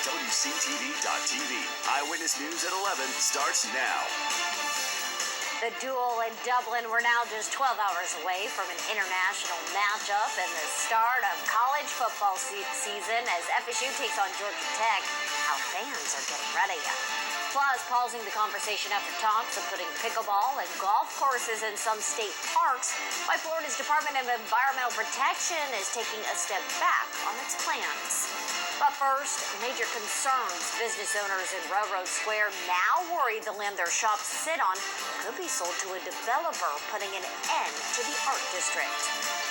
WCTV.tv. Eyewitness News at 11 starts now. The duel in Dublin, we're now just 12 hours away from an international matchup and the start of college football season as FSU takes on Georgia Tech. How fans are getting ready. Plus, pausing the conversation after talks of putting pickleball and golf courses in some state parks, why Florida's Department of Environmental Protection is taking a step back on its plans. But first, major concerns. Business owners in Railroad Square now worry the land their shops sit on could be sold to a developer, putting an end to the art district.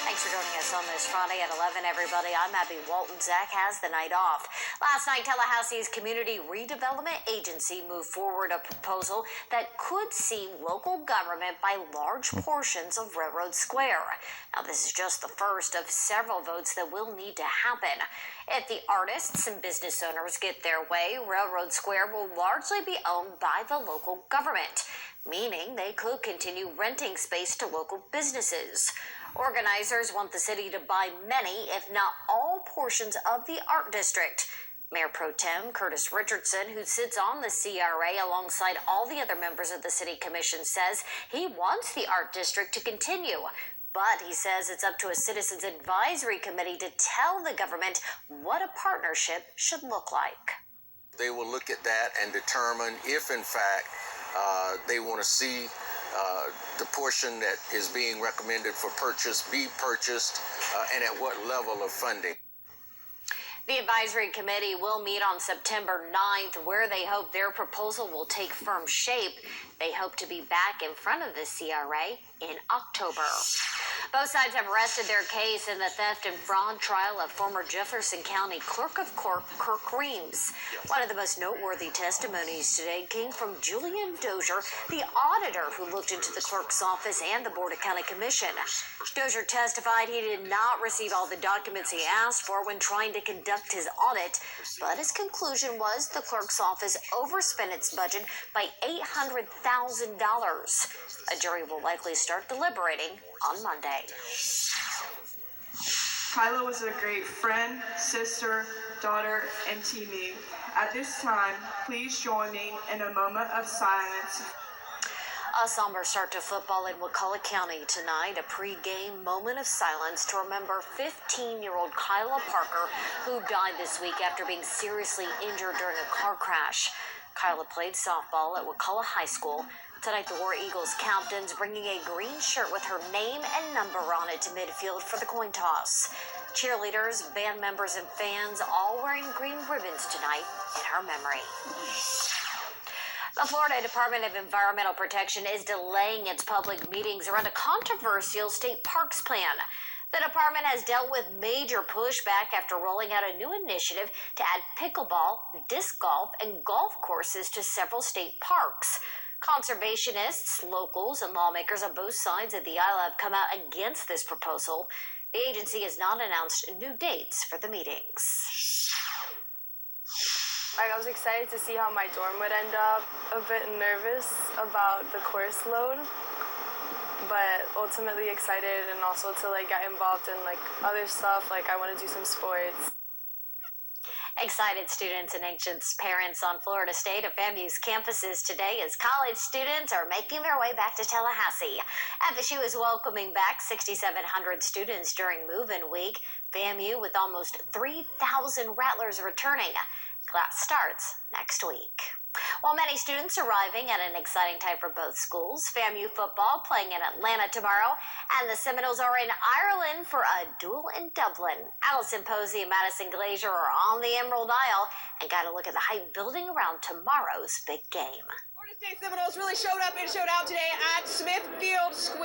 Thanks for joining us on this Friday at 11, everybody. I'm Abby Walton. Zach has the night off. Last night, Tallahassee's Community Redevelopment Agency moved forward a proposal that could see local government buy large portions of Railroad Square. Now, this is just the first of several votes that will need to happen. If the artists and business owners get their way, Railroad Square will largely be owned by the local government, meaning they could continue renting space to local businesses. Organizers want the city to buy many, if not all, portions of the art district. Mayor Pro Tem Curtis Richardson, who sits on the CRA alongside all the other members of the City Commission, says he wants the art district to continue. But he says it's up to a citizens advisory committee to tell the government what a partnership should look like. They will look at that and determine if, in fact, they want to see the portion that is being recommended for purchase be purchased and at what level of funding. The advisory committee will meet on September 9th, where they hope their proposal will take firm shape. They hope to be back in front of the CRA in October. Both sides have rested their case in the theft and fraud trial of former Jefferson County Clerk of Court Kirk Reams. One of the most noteworthy testimonies today came from Julian Dozier, the auditor who looked into the clerk's office and the Board of County Commission. Dozier testified he did not receive all the documents he asked for when trying to conduct his audit, but his conclusion was the clerk's office overspent its budget by $800,000. A jury will likely start deliberating on Monday. Kyla was a great friend, sister, daughter, and teammate. At this time, please join me in a moment of silence. A somber start to football in Wakulla County tonight. A pre-game moment of silence to remember 15-year-old Kyla Parker, who died this week after being seriously injured during a car crash. Kyla played softball at Wakulla High School. Tonight, the War Eagles captains bringing a green shirt with her name and number on it to midfield for the coin toss. Cheerleaders, band members, and fans all wearing green ribbons tonight in her memory. The Florida Department of Environmental Protection is delaying its public meetings around a controversial state parks plan. The department has dealt with major pushback after rolling out a new initiative to add pickleball, disc golf, and golf courses to several state parks. Conservationists, locals, and lawmakers on both sides of the aisle have come out against this proposal. The agency has not announced new dates for the meetings. I was excited to see how my dorm would end up, a bit nervous about the course load, but ultimately excited and also to get involved in other stuff, I want to do some sports. Excited students and anxious parents on Florida State of FAMU's campuses today as college students are making their way back to Tallahassee. FSU is welcoming back 6,700 students during move-in week. FAMU with almost 3,000 Rattlers returning. Class starts next week. While many students arriving at an exciting time for both schools, FAMU football playing in Atlanta tomorrow, and the Seminoles are in Ireland for a duel in Dublin. Allison Posey and Madison Glazier are on the Emerald Isle and got a look at the hype building around tomorrow's big game. Florida State Seminoles really showed up and showed out today at Smithfield Square.